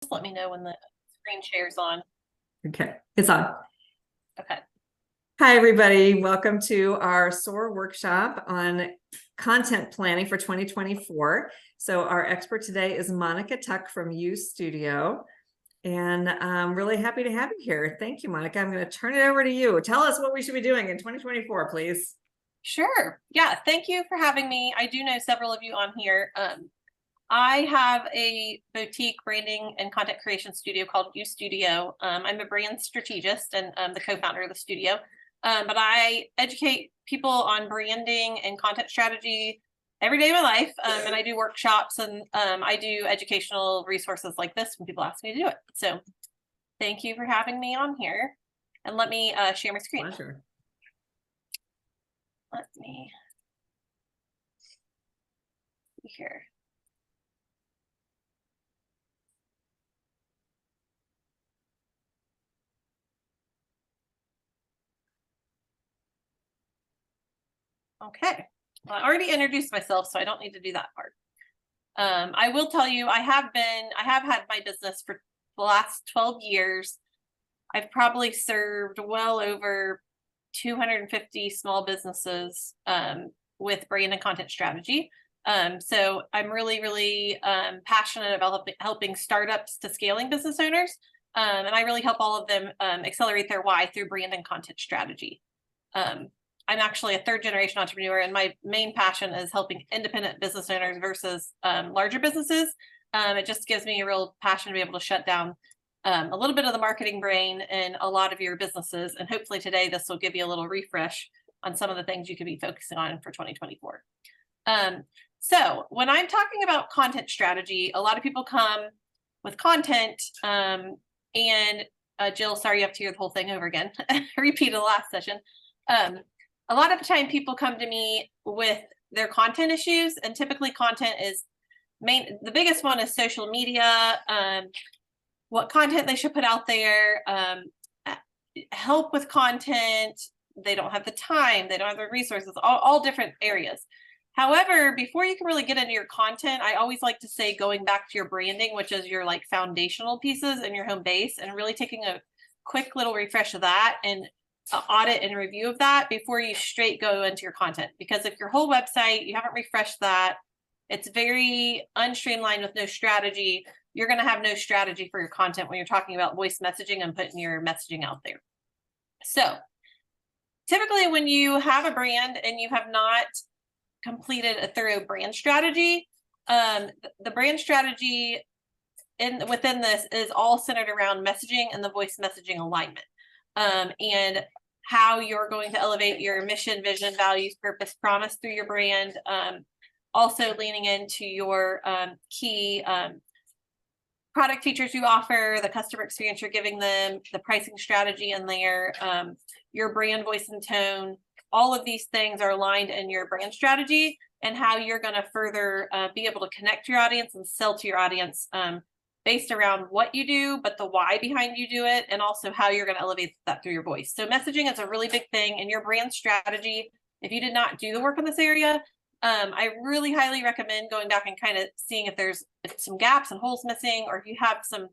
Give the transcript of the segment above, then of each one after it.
Just let me know when the screen share's on. Okay, it's on. Okay. Hi, everybody. Welcome to our SOAR workshop on content planning for 2024. So our expert today is Monica Tuck from U Studio. And I'm really happy to have you here. Thank you, Monica. I'm going to turn it over to you. Tell us what we should be doing in 2024, please. Sure. Yeah. Thank you for having me. I do know several of you on here. I have a boutique branding and content creation studio called U Studio. I'm a brand strategist and the co-founder of the studio. But I educate people on branding and content strategy every day of my life. And I do workshops and I do educational resources like this when people ask me to do it. So thank you for having me on here. And let me share my screen. Pleasure. Let me see here. Okay, well, I already introduced myself, so I don't need to do that part. I will tell you, I have had my business for the last 12 years. I've probably served well over 250 small businesses with brand and content strategy. So I'm really passionate about helping startups to scaling business owners. And I really help all of them accelerate their why through brand and content strategy. I'm actually a third generation entrepreneur, and my main passion is helping independent business owners versus larger businesses. It just gives me a real passion to be able to shut down a little bit of the marketing brain in a lot of your businesses. And hopefully today this will give you a little refresh on some of the things you could be focusing on for 2024. So when I'm talking about content strategy, a lot of people come with content and Jill, sorry, you have to hear the whole thing over again. Repeat the last session. A lot of the time people come to me with their content issues, and typically content is the biggest one is social media, what content they should put out there, help with content. They don't have the time, they don't have the resources, all different areas. However, before you can really get into your content, I always like to say going back to your branding, which is your like foundational pieces and your home base, and really taking a quick little refresh of that and audit and review of that before you straight go into your content. Because if your whole website, you haven't refreshed that, it's very unstreamlined with no strategy, you're going to have no strategy for your content when you're talking about voice messaging and putting your messaging out there. So typically when you have a brand and you have not completed a thorough brand strategy, the brand strategy within this is all centered around messaging and the voice messaging alignment. And how you're going to elevate your mission, vision, values, purpose, promise through your brand. Also leaning into your key product features you offer, the customer experience you're giving them, the pricing strategy in there, your brand voice and tone. All of these things are aligned in your brand strategy and how you're going to further be able to connect to your audience and sell to your audience based around what you do, but the why behind you do it, and also how you're going to elevate that through your voice. So messaging is a really big thing in your brand strategy. If you did not do the work in this area, I really highly recommend going back and kind of seeing if there's some gaps and holes missing, or if you have some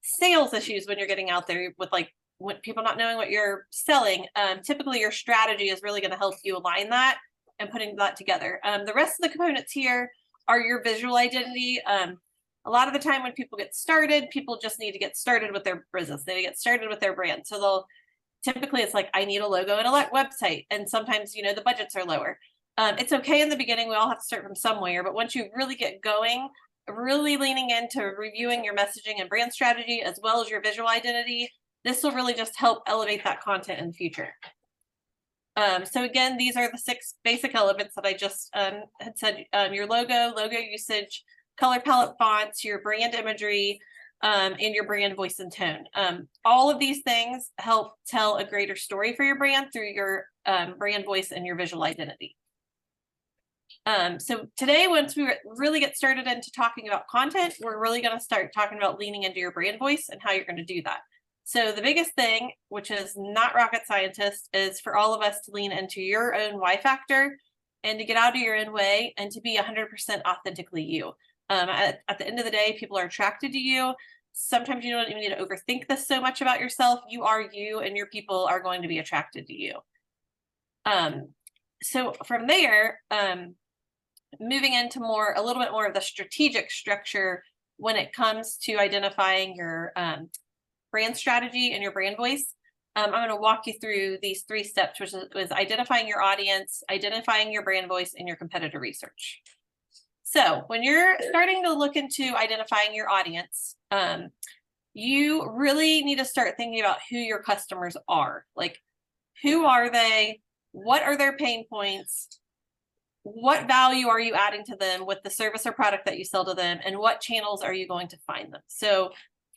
sales issues when you're getting out there with like when people not knowing what you're selling. Typically your strategy is really going to help you align that and putting that together. The rest of the components here are your visual identity. A lot of the time when people get started, people just need to get started with their business. They get started with their brand. So they'll typically, it's like, I need a logo and a website. And sometimes, you know, the budgets are lower. It's okay in the beginning. We all have to start from somewhere. But once you really get going, really leaning into reviewing your messaging and brand strategy, as well as your visual identity, this will really just help elevate that content in the future. So again, these are the 6 basic elements that I just had said. Your logo usage, color palette fonts, your brand imagery, and your brand voice and tone. All of these things help tell a greater story for your brand through your brand voice and your visual identity. So today, once we really get started into talking about content, we're really going to start talking about leaning into your brand voice and how you're going to do that. So the biggest thing, which is not rocket scientist, is for all of us to lean into your own why factor and to get out of your own way and to be 100% authentically you. At the end of the day, people are attracted to you sometimes you don't even need to overthink this so much about yourself. You are you, and your people are going to be attracted to you. So from there, moving into a little bit more of the strategic structure when it comes to identifying your brand strategy and your brand voice. I'm going to walk you through these 3 steps, which was identifying your audience, identifying your brand voice, and your competitor research. So when you're starting to look into identifying your audience, you really need to start thinking about who your customers are. Like, who are they? What are their pain points? What value are you adding to them with the service or product that you sell to them? And what channels are you going to find them? So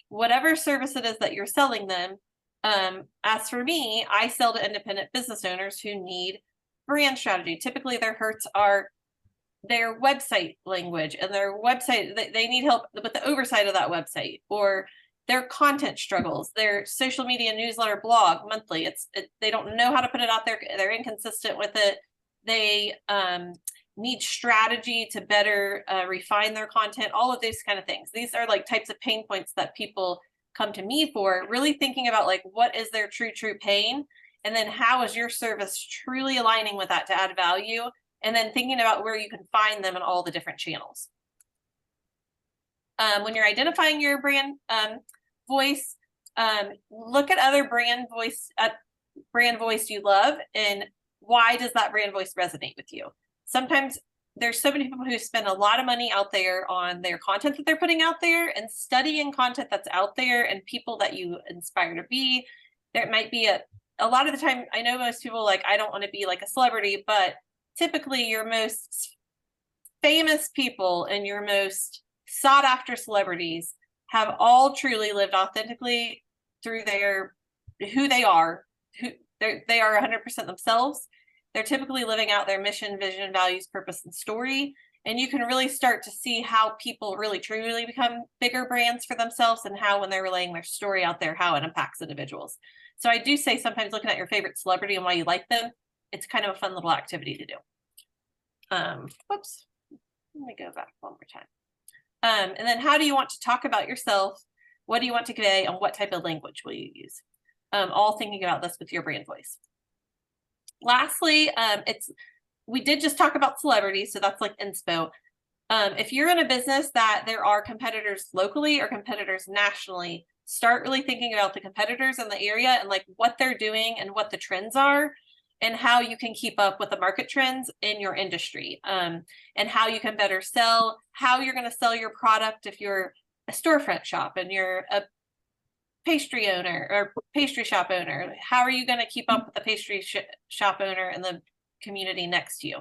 whatever service it is that you're selling them, as for me, I sell to independent business owners who need brand strategy. Typically their hurts are their website language, and their website, they need help with the oversight of that website, or their content struggles, their social media newsletter, blog, monthly. They don't know how to put it out there. They're inconsistent with it. They need strategy to better refine their content, all of these kind of things. These are like types of pain points that people come to me for, really thinking about like, what is their true pain? And then how is your service truly aligning with that to add value? And then thinking about where you can find them in all the different channels. When you're identifying your brand voice, look at other brand voice you love, and why does that brand voice resonate with you? Sometimes there's so many people who spend a lot of money out there on their content that they're putting out there, and studying content that's out there and people that you inspire to be. There might be a lot of the time, I know most people like, I don't want to be like a celebrity, but typically your most famous people and your most sought after celebrities have all truly lived authentically through who they are. They are 100% themselves. They're typically living out their mission, vision, values, purpose, and story. And you can really start to see how people really truly become bigger brands for themselves, and how when they're relaying their story out there, how it impacts individuals. So I do say sometimes looking at your favorite celebrity and why you like them, it's kind of a fun little activity to do. Whoops. Let me go back one more time. And then how do you want to talk about yourself? What do you want to convey, and what type of language will you use? All thinking about this with your brand voice. Lastly, we did just talk about celebrities, so that's like inspo. If you're in a business that there are competitors locally or competitors nationally, start really thinking about the competitors in the area and like what they're doing and what the trends are, and how you can keep up with the market trends in your industry, and how you can better sell, how you're going to sell your product if you're a storefront shop and you're a pastry owner or pastry shop owner. How are you going to keep up with the pastry shop owner and the community next to you?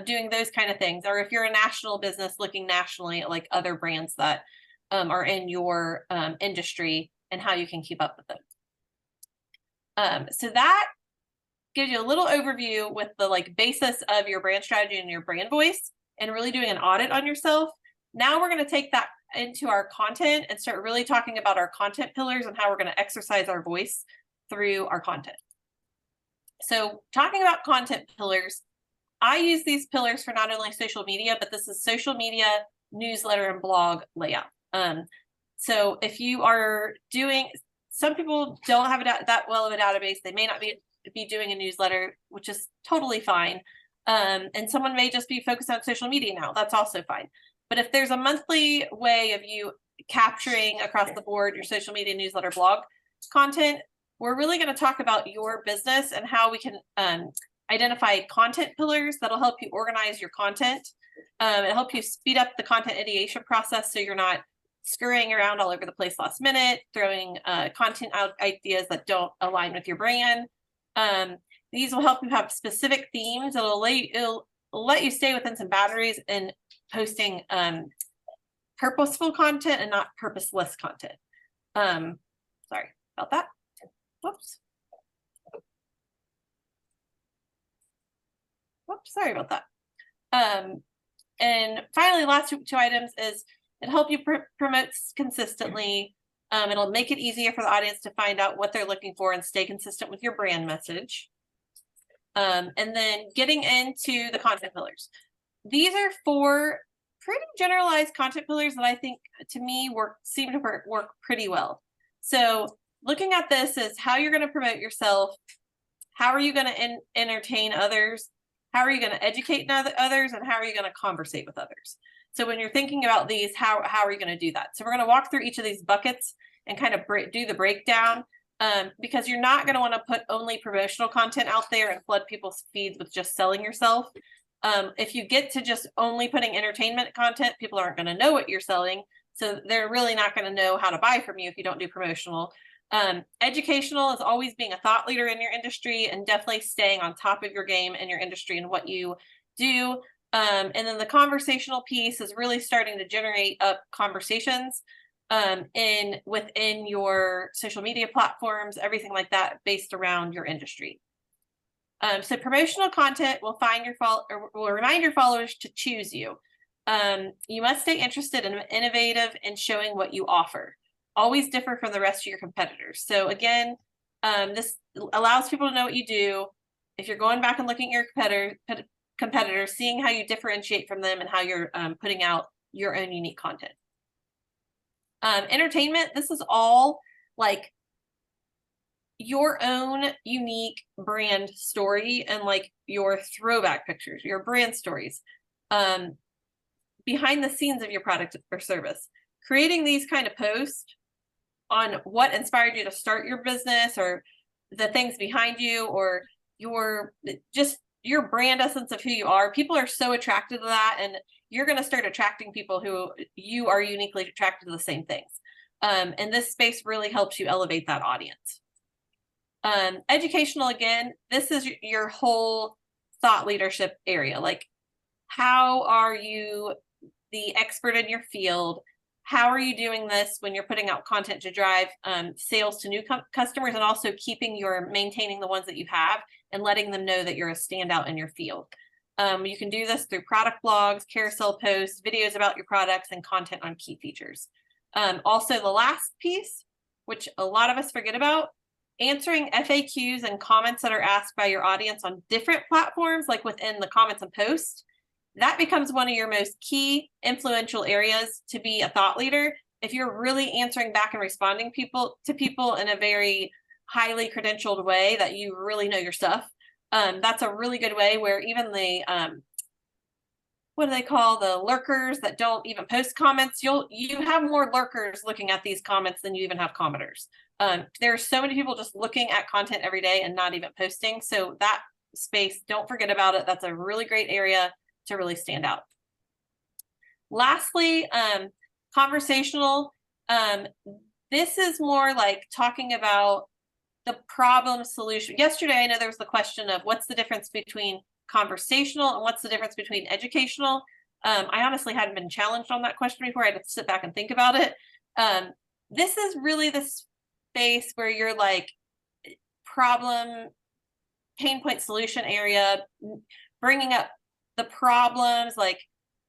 Doing those kind of things. Or if you're a national business, looking nationally at like other brands that are in your industry, and how you can keep up with them. So that gives you a little overview with the like basis of your brand strategy and your brand voice, and really doing an audit on yourself. Now we're going to take that into our content and start really talking about our content pillars and how we're going to exercise our voice through our content. So talking about content pillars, I use these pillars for not only social media, but this is social media, newsletter, and blog layout. So if you are doing, some people don't have that well of a database, they may not be doing a newsletter, which is totally fine. And someone may just be focused on social media now, that's also fine. But if there's a monthly way of you capturing across the board your social media, newsletter, blog content, we're really going to talk about your business and how we can identify content pillars that'll help you organize your content, and help you speed up the content ideation process, so you're not scurrying around all over the place last minute, throwing content out ideas that don't align with your brand. These will help you have specific themes. It'll let you stay within some boundaries and posting purposeful content and not purposeless content. Sorry about that. Whoops. Sorry about that. And finally, last two items is it'll help you promote consistently. It'll make it easier for the audience to find out what they're looking for and stay consistent with your brand message. And then getting into the content pillars. These are 4 pretty generalized content pillars that I think to me seem to work pretty well. So looking at this is how you're going to promote yourself, how are you going to entertain others, how are you going to educate others, and how are you going to conversate with others. So when you're thinking about these, how are you going to do that? So we're going to walk through each of these buckets and kind of do the breakdown, because you're not going to want to put only promotional content out there and flood people's feeds with just selling yourself. If you get to just only putting entertainment content, people aren't going to know what you're selling. So they're really not going to know how to buy from you if you don't do promotional. Educational is always being a thought leader in your industry and definitely staying on top of your game in your industry and what you do. And then the conversational piece is really starting to generate up conversations within your social media platforms, everything like that based around your industry. So promotional content will remind your followers to choose you. You must stay interested and innovative in showing what you offer. Always differ from the rest of your competitors. So again, this allows people to know what you do. If you're going back and looking at your competitors, seeing how you differentiate from them and how you're putting out your own unique content. Entertainment, this is all like your own unique brand story and like your throwback pictures, your brand stories, behind the scenes of your product or service. Creating these kind of posts on what inspired you to start your business, or the things behind you, or your brand essence of who you are. People are so attracted to that, and you're going to start attracting people who you are uniquely attracted to the same things. And this space really helps you elevate that audience. Educational, again, this is your whole thought leadership area. Like, how are you the expert in your field? How are you doing this when you're putting out content to drive sales to new customers, and also maintaining the ones that you have and letting them know that you're a standout in your field? You can do this through product blogs, carousel posts, videos about your products, and content on key features. Also, the last piece, which a lot of us forget about, answering FAQs and comments that are asked by your audience on different platforms, like within the comments and posts. That becomes one of your most key influential areas to be a thought leader. If you're really answering back and responding to people in a very highly credentialed way that you really know your stuff, that's a really good way where even the what do they call the lurkers that don't even post comments, you have more lurkers looking at these comments than you even have commenters. There are so many people just looking at content every day and not even posting. So that space, don't forget about it. That's a really great area to really stand out. Lastly, conversational. This is more like talking about the problem solution. Yesterday, I know there was the question of what's the difference between conversational and what's the difference between educational. I honestly hadn't been challenged on that question before. I had to sit back and think about it. This is really the space where you're like problem, pain point, solution area, bringing up the problems, like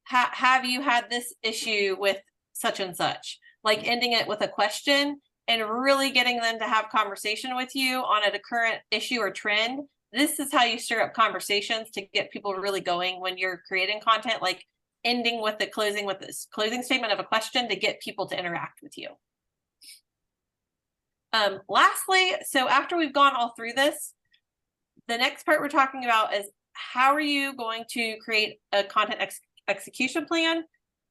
have you had this issue with such and such, like ending it with a question and really getting them to have conversation with you on a current issue or trend. This is how you stir up conversations to get people really going when you're creating content, like ending with this closing statement of a question to get people to interact with you. Lastly, so after we've gone all through this, the next part we're talking about is how are you going to create a content execution plan?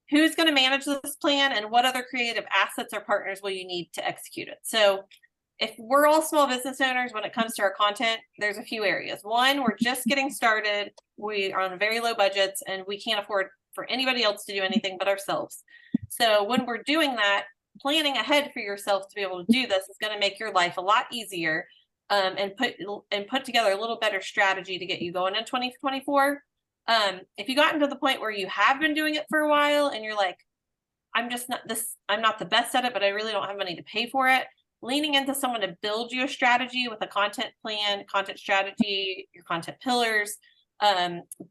Who's going to manage this plan, and what other creative assets or partners will you need to execute it? So if we're all small business owners, when it comes to our content, there's a few areas. One, we're just getting started. We are on very low budgets and we can't afford for anybody else to do anything but ourselves. So when we're doing that, planning ahead for yourself to be able to do this is going to make your life a lot easier, and put together a little better strategy to get you going in 2024. If you gotten to the point where you have been doing it for a while and you're like, I'm not the best at it, but I really don't have money to pay for it, leaning into someone to build you a strategy with a content plan, content strategy, your content pillars,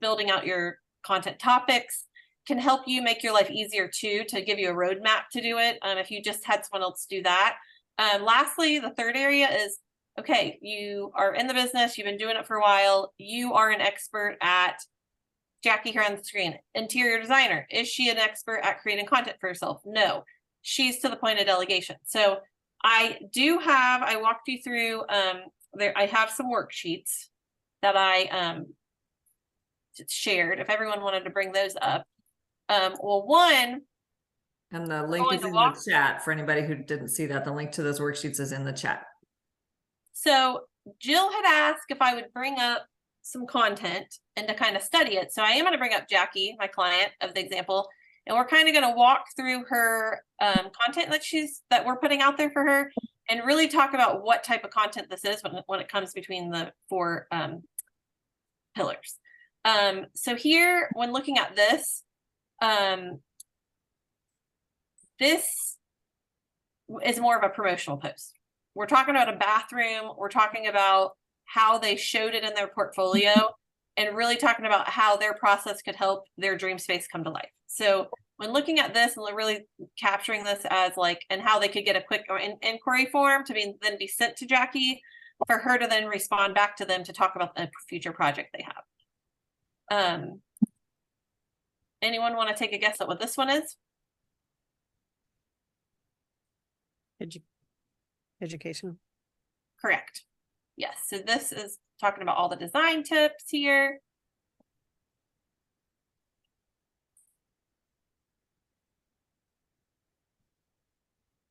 building out your content topics can help you make your life easier too, to give you a roadmap to do it. If you just had someone else do that. Lastly, the third area is, okay, you are in the business, you've been doing it for a while, you are an expert at Jackie here on the screen, interior designer. Is she an expert at creating content for herself? No, she's to the point of delegation. So I walked you through, I have some worksheets that I shared, if everyone wanted to bring those up. Well, one, And the link is in the chat for anybody who didn't see that. The link to those worksheets is in the chat. so Jill had asked if I would bring up some content and to kind of study it. So I am going to bring up Jackie, my client of the example, and we're kind of going to walk through her content that we're putting out there for her, and really talk about what type of content this is when it comes between the four pillars. So here, when looking at this, this is more of a promotional post. We're talking about a bathroom. We're talking about how they showed it in their portfolio, and really talking about how their process could help their dream space come to life. So when looking at this and really capturing this as like, and how they could get a quick inquiry form to then be sent to Jackie for her to then respond back to them to talk about the future project they have. Anyone want to take a guess at what this one is? Education. Correct. Yes. So this is talking about all the design tips here.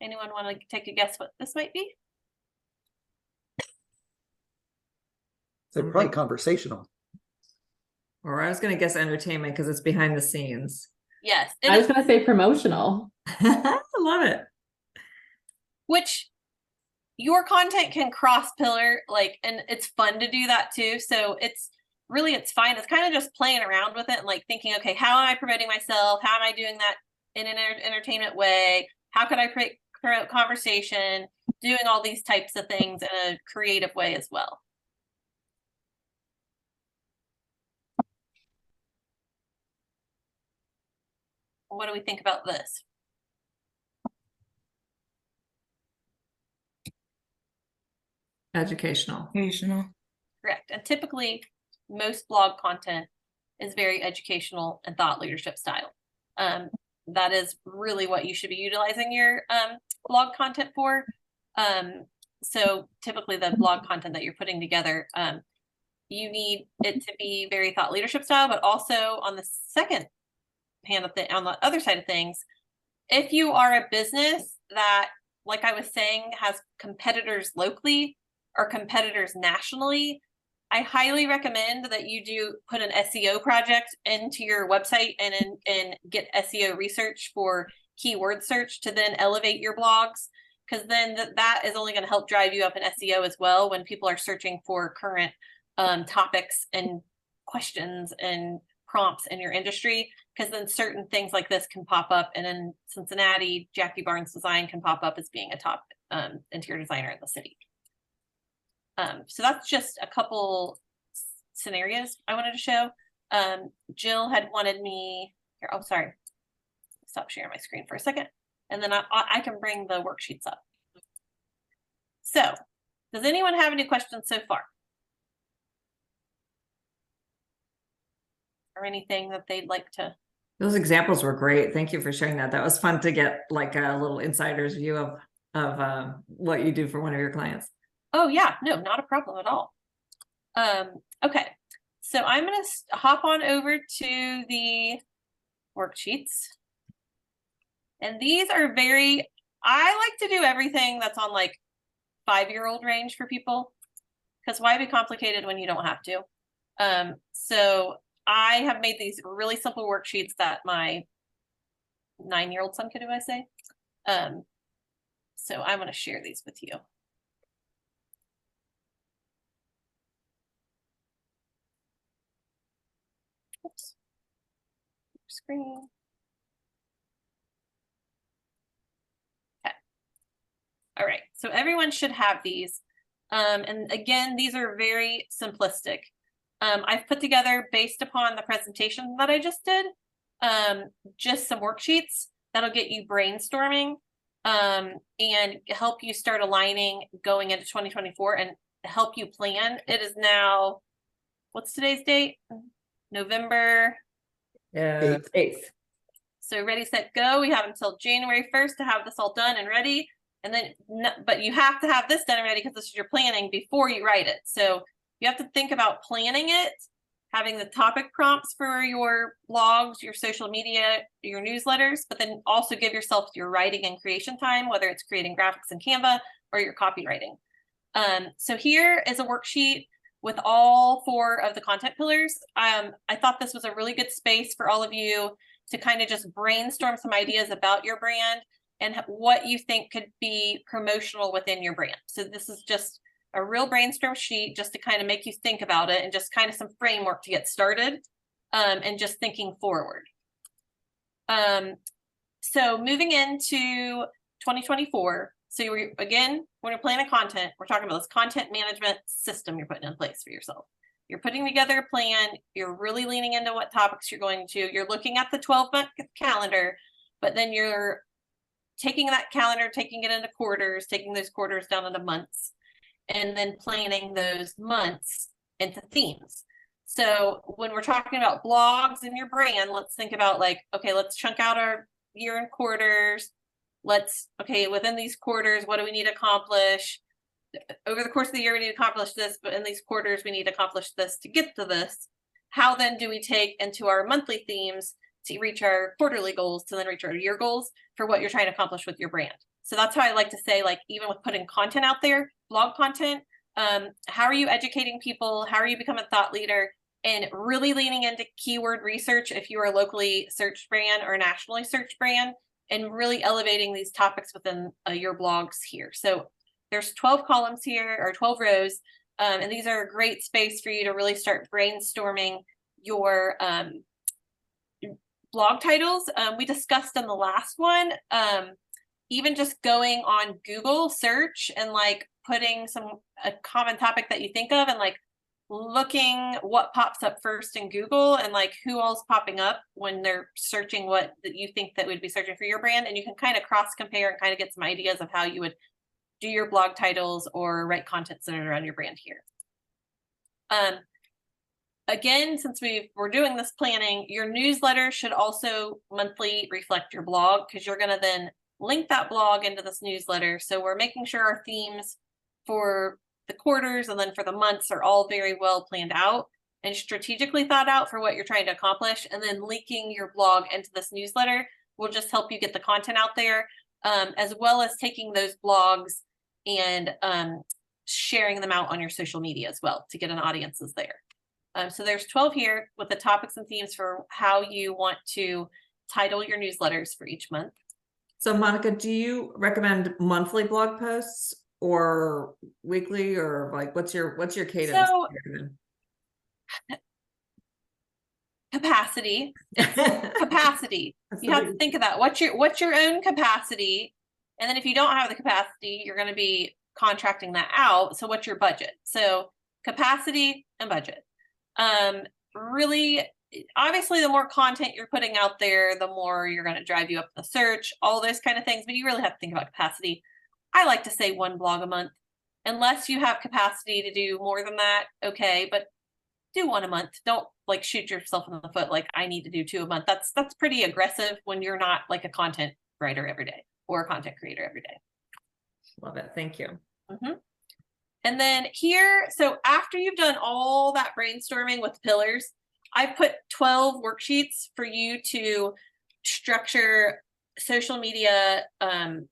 Anyone want to take a guess what this might be? They're probably conversational. Or I was going to guess entertainment because it's behind the scenes. Yes. I was going to say promotional. I love it. Which your content can cross pillar, like, and it's fun to do that too. So it's fine. It's kind of just playing around with it and like thinking, okay, how am I promoting myself? How am I doing that in an entertainment way? How could I promote conversation? Doing all these types of things in a creative way as well. What do we think about this? Educational. Correct. And typically most blog content is very educational and thought leadership style. That is really what you should be utilizing your blog content for. So typically the blog content that you're putting together, you need it to be very thought leadership style, but also on the second hand of on the other side of things, if you are a business that, like I was saying, has competitors locally or competitors nationally, I highly recommend that you put an SEO project into your website and get SEO research for keyword search to then elevate your blogs, because then that is only going to help drive you up in SEO as well when people are searching for current topics and questions and prompts in your industry, because then certain things like this can pop up, and in Cincinnati, Jackie Barnes Design can pop up as being a top interior designer in the city. So that's just a couple scenarios I wanted to show. Jill had wanted me here. Oh, sorry. Stop sharing my screen for a second. And then I can bring the worksheets up. So does anyone have any questions so far? Or anything that they'd like to? Those examples were great. Thank you for sharing that. That was fun to get like a little insider's view of what you do for one of your clients. Oh yeah, no, not a problem at all. Okay, so I'm going to hop on over to the worksheets. And these are I like to do everything that's on like 5-year-old range for people, because why be complicated when you don't have to? So I have made these really simple worksheets that my 9-year-old son could do, I say. So I'm going to share these with you. Oops. Screen. Okay. All right. So everyone should have these. And again, these are very simplistic. I've put together, based upon the presentation that I just did, just some worksheets that'll get you brainstorming and help you start aligning going into 2024 and help you plan. It is now, what's today's date? November. Eighth. So ready, set, go. We have until January 1st to have this all done and ready. And then, but you have to have this done and ready because this is your planning before you write it. So you have to think about planning it, having the topic prompts for your blogs, your social media, your newsletters, but then also give yourself your writing and creation time, whether it's creating graphics in Canva or your copywriting. So here is a worksheet with all 4 of the content pillars. I thought this was a really good space for all of you to kind of just brainstorm some ideas about your brand and what you think could be promotional within your brand. So this is just a real brainstorm sheet just to kind of make you think about it and just kind of some framework to get started, and just thinking forward. So moving into 2024. So again, when you're planning content, we're talking about this content management system you're putting in place for yourself. You're putting together a plan. You're really leaning into what topics you're going to. You're looking at the 12-month calendar, but then you're taking that calendar, taking it into quarters, taking those quarters down into months, and then planning those months into themes. So when we're talking about blogs in your brand, let's think about like, okay, let's chunk out our year in quarters. Okay, within these quarters, what do we need to accomplish? Over the course of the year, we need to accomplish this, but in these quarters, we need to accomplish this to get to this. How then do we take into our monthly themes to reach our quarterly goals, to then reach our year goals for what you're trying to accomplish with your brand? So that's how I like to say, like, even with putting content out there, blog content, how are you educating people? How are you becoming a thought leader? And really leaning into keyword research if you are a locally searched brand or a nationally searched brand, and really elevating these topics within your blogs here. So there's 12 columns here, or 12 rows, and these are a great space for you to really start brainstorming your blog titles. We discussed in the last one, even just going on Google search and like putting a common topic that you think of and like looking what pops up first in Google and like who all's popping up when they're searching what that you think that would be searching for your brand. And you can kind of cross compare and kind of get some ideas of how you would do your blog titles or write content centered around your brand here. Again, since we're doing this planning, your newsletter should also monthly reflect your blog, because you're going to then link that blog into this newsletter. So we're making sure our themes for the quarters and then for the months are all very well planned out and strategically thought out for what you're trying to accomplish. And then linking your blog into this newsletter will just help you get the content out there, as well as taking those blogs and sharing them out on your social media as well to get an audiences there. So there's 12 here with the topics and themes for how you want to title your newsletters for each month. So Monica, do you recommend monthly blog posts or weekly, or like what's your cadence? So capacity. It's capacity. You have to think of that. What's your own capacity? And then if you don't have the capacity, you're going to be contracting that out. So what's your budget? So capacity and budget. Really, obviously, the more content you're putting out there, the more you're going to drive you up the search, all those kind of things. But you really have to think about capacity. I like to say 1 blog a month, unless you have capacity to do more than that. Okay, but do 1 a month. Don't like shoot yourself in the foot. Like I need to do 2 a month. That's pretty aggressive when you're not like a content writer every day or a content creator every day. Love it. Thank you. Mm-hmm. And then here, so after you've done all that brainstorming with pillars, I put 12 worksheets for you to structure social media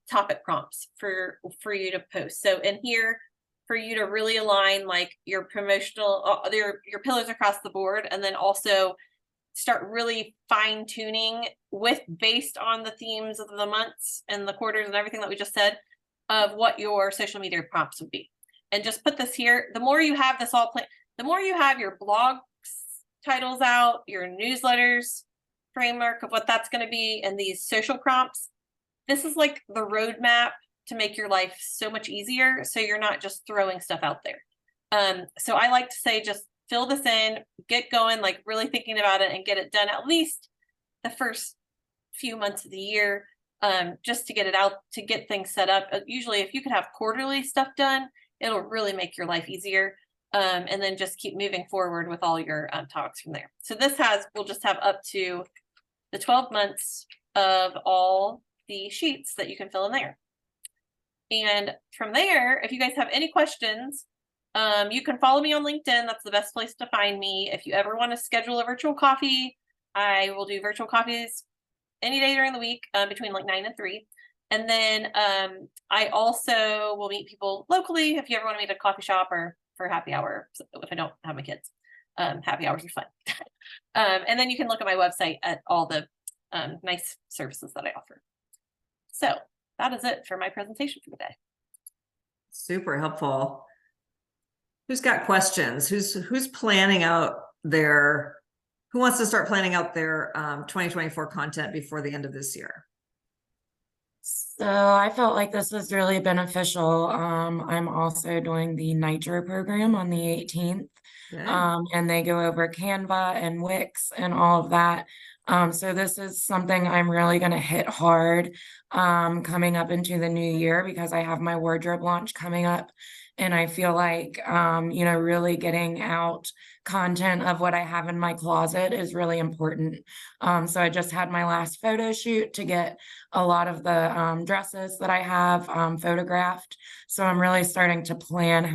topic prompts for you to post. So in here, for you to really align like your promotional, your pillars across the board, and then also start really fine tuning based on the themes of the months and the quarters and everything that we just said of what your social media prompts would be. And just put this here. The more you have this all planned, the more you have your blog titles out, your newsletters framework of what that's going to be, and these social prompts. This is like the roadmap to make your life so much easier. So you're not just throwing stuff out there. So I like to say, just fill this in, get going, like really thinking about it and get it done at least the first few months of the year, just to get it out, to get things set up. Usually if you could have quarterly stuff done, it'll really make your life easier. And then just keep moving forward with all your topics from there. So we'll just have up to the 12 months of all the sheets that you can fill in there. And from there, if you guys have any questions, you can follow me on LinkedIn. That's the best place to find me. If you ever want to schedule a virtual coffee, I will do virtual coffees any day during the week between like 9 and 3. And then I also will meet people locally if you ever want to meet at a coffee shop or for happy hour if I don't have my kids. Happy hours are fun. And then you can look at my website at all the nice services that I offer. So that is it for my presentation for the day. Super helpful. Who's got questions? Who's planning out who wants to start planning out their 2024 content before the end of this year? So I felt like this was really beneficial. I'm also doing the Nitro program on the 18th. Good. And they go over Canva and Wix and all of that. So this is something I'm really going to hit hard coming up into the new year because I have my wardrobe launch coming up. And I feel like, really getting out content of what I have in my closet is really important. So I just had my last photo shoot to get a lot of the dresses that I have photographed. So I'm really starting to plan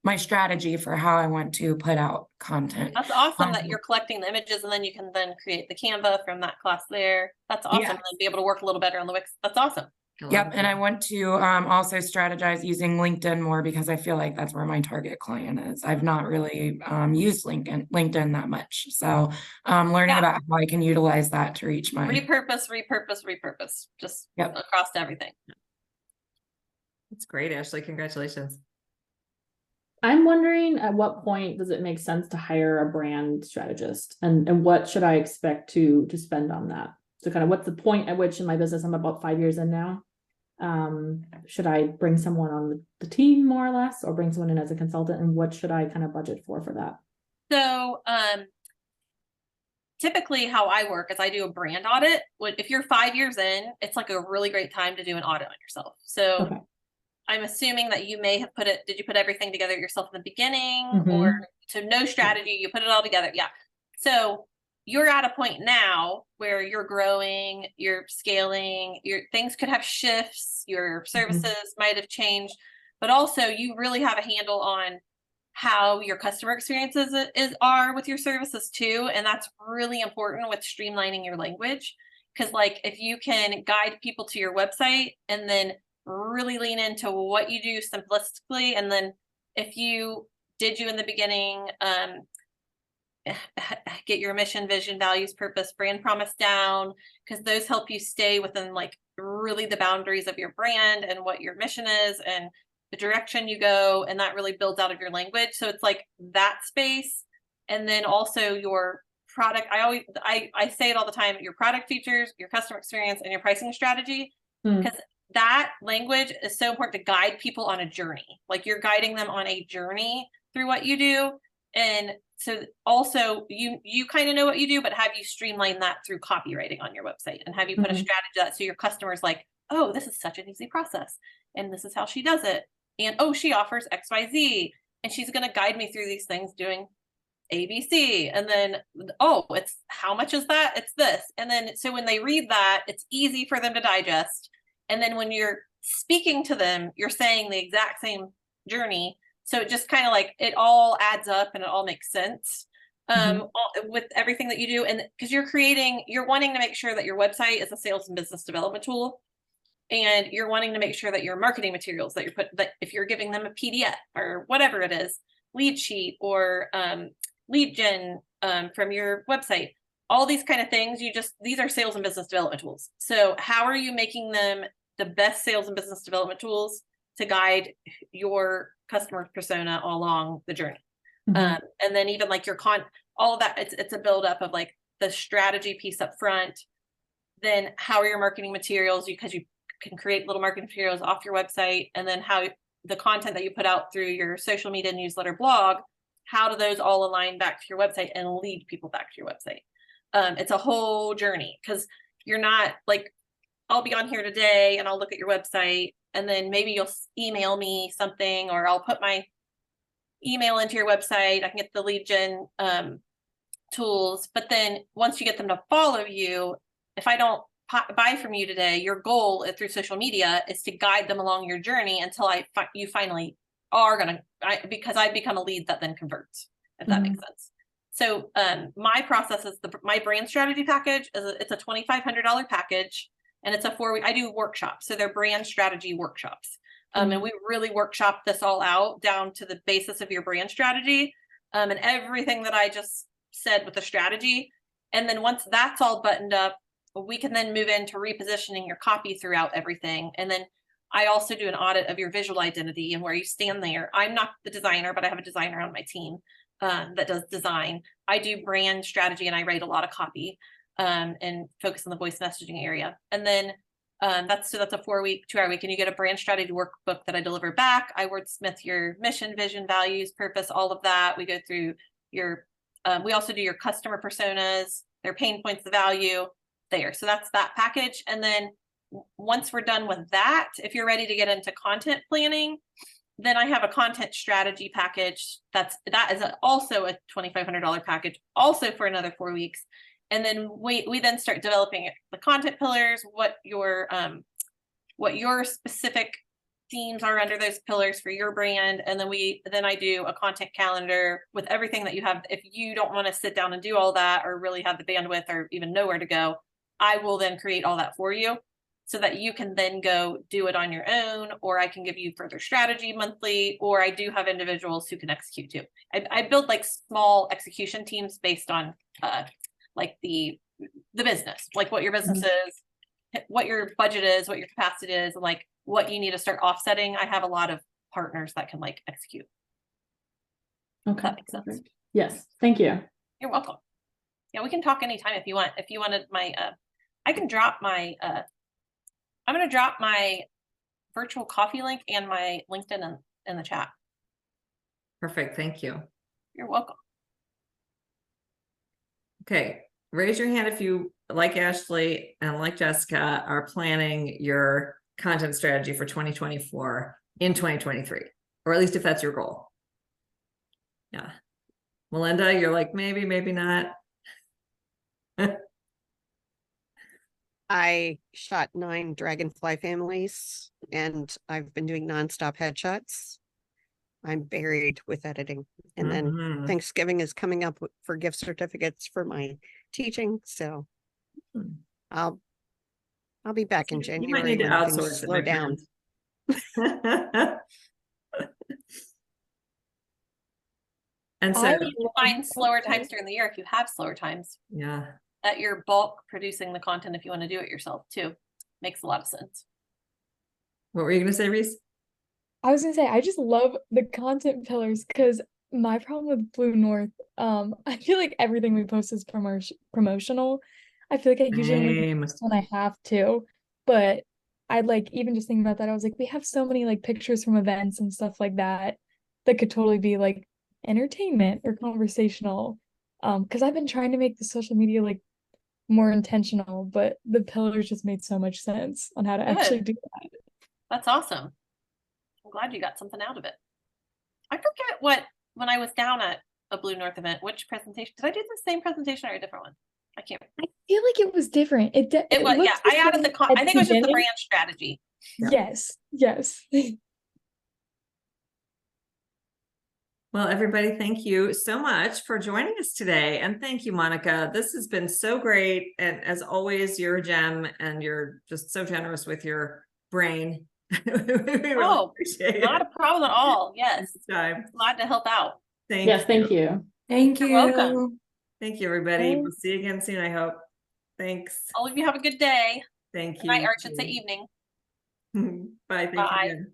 my strategy for how I want to put out content. That's awesome that you're collecting the images and then you can then create the Canva from that class there. That's awesome. Yeah. And then be able to work a little better on the Wix. That's awesome. Yep. And I want to also strategize using LinkedIn more because I feel like that's where my target client is. I've not really used LinkedIn that much. So learning about how I can utilize that to reach my repurpose, just across everything. That's great, Ashley. Congratulations. I'm wondering at what point does it make sense to hire a brand strategist and what should I expect to spend on that? So kind of what's the point at which in my business, I'm about 5 years in now. Should I bring someone on the team more or less, or bring someone in as a consultant, and what should I kind of budget for that? So, typically how I work is I do a brand audit. If you're 5 years in, it's like a really great time to do an audit on yourself. So Okay. I'm assuming that you may have did you put everything together yourself in the beginning Mhm. or to no strategy, you put it all together. Yeah. So you're at a point now where you're growing, you're scaling, your things could have shifts, your services might have changed, but also you really have a handle on how your customer experiences are with your services too. And that's really important with streamlining your language. Because like if you can guide people to your website and then really lean into what you do simplistically, and then if you in the beginning, get your mission, vision, values, purpose, brand promise down, because those help you stay within like really the boundaries of your brand and what your mission is and the direction you go, and that really builds out of your language. So it's like that space. And then also your product. I say it all the time, your product features, your customer experience, and your pricing strategy, because that language is so important to guide people on a journey. Like you're guiding them on a journey through what you do. And so also you kind of know what you do, but have you streamline that through copywriting on your website, and have you put a strategy that so your customers like, oh, this is such an easy process and this is how she does it. And oh, she offers XYZ and she's going to guide me through these things doing ABC. And then, oh, it's how much is that? It's this. And then, so when they read that, it's easy for them to digest. And then when you're speaking to them, you're saying the exact same journey. So it just kind of like it all adds up and it all makes sense with everything that you do. And because you're wanting to make sure that your website is a sales and business development tool. And you're wanting to make sure that your marketing materials that that if you're giving them a PDF or whatever it is, lead sheet or lead gen from your website, all these kind of things, these are sales and business development tools. So how are you making them the best sales and business development tools to guide your customer persona along the journey? And then even like your all of that, it's a buildup of like the strategy piece up front. Then how are your marketing materials? Because you can create little marketing materials off your website, and then how the content that you put out through your social media, newsletter, blog, how do those all align back to your website and lead people back to your website? It's a whole journey, because you're not like, I'll be on here today and I'll look at your website and then maybe you'll email me something, or I'll put my email into your website. I can get the lead gen tools, but then once you get them to follow you, if I don't buy from you today, your goal through social media is to guide them along your journey until you finally are gonna, because I become a lead that then converts, if that makes sense. So my process is my brand strategy package it's a $2,500 package, and it's a 4-week. I do workshops, so they're brand strategy workshops, and we really workshop this all out down to the basis of your brand strategy, and everything that I just said with the strategy. And then once that's all buttoned up, we can then move into repositioning your copy throughout everything. And then I also do an audit of your visual identity and where you stand there. I'm not the designer, but I have a designer on my team that does design. I do brand strategy and I write a lot of copy and focus on the voice messaging area. And then that's a 4-week, 2-hour week, and you get a brand strategy workbook that I deliver back. I wordsmith your mission, vision, values, purpose, all of that. We go through your, we also do your customer personas, their pain points, the value there. So that's that package. And then once we're done with that, if you're ready to get into content planning, then I have a content strategy package. That is also a $2,500 package, also for another 4 weeks. And then we then start developing the content pillars, what your specific themes are under those pillars for your brand. And then I do a content calendar with everything that you have. If you don't want to sit down and do all that, or really have the bandwidth or even know where to go, I will then create all that for you so that you can then go do it on your own, or I can give you further strategy monthly, or I do have individuals who can execute too. I build like small execution teams based on like the business, like what your business is, what your budget is, what your capacity is, and like what you need to start offsetting. I have a lot of partners that can like execute. Okay. That makes sense. Perfect. Yes, thank you. You're welcome. Yeah, we can talk anytime if you want. If you wanted my, I can drop my, I'm going to drop my virtual coffee link and my LinkedIn in the chat. Perfect. Thank you. You're welcome. Okay. Raise your hand if you, like Ashley and like Jessica, are planning your content strategy for 2024 in 2023, or at least if that's your goal. Yeah. Melinda, you're like, maybe, maybe not. I shot 9 dragonfly families and I've been doing nonstop headshots. I'm buried with editing. And then Thanksgiving is coming up for gift certificates for my teaching. So I'll be back in January. You might need to when things outsource it, slow my down. friend. And so, You find slower times during the year if you have slower times. yeah. That you're bulk producing the content if you want to do it yourself too. Makes a lot of sense. What were you going to say, Reese? I was gonna say, I just love the content pillars because my problem with Blue North, I feel like everything we post is promotional. I feel like I usually only Same. post when I have to, but I'd like even just thinking about that, I was like, we have so many like pictures from events and stuff like that that could totally be like entertainment or conversational. Because I've been trying to make the social media like more intentional, but the pillars just made so much sense on how to actually do that. That's awesome. I'm glad you got something out of it. I forget when I was down at a Blue North event, which presentation, did I do the same presentation or a different one? I can't. I feel like it was different. It was, yeah, looked I added different I at think it was just the beginning. brand strategy. Yeah. Yes. Well, everybody, thank you so much for joining us today. And thank you, Monica. This has been so great. And as always, you're a gem and you're just so generous with your brain. We really appreciate it. Not a problem at all. Yes. Time. Glad to help out. Yes, thank you. Thank You're you. welcome. Thank you, everybody. Thanks. We'll see you again soon, I hope. Thanks. All of you have a good day. Thank Good night, you. or I should say evening. Bye. Thank you Bye. again.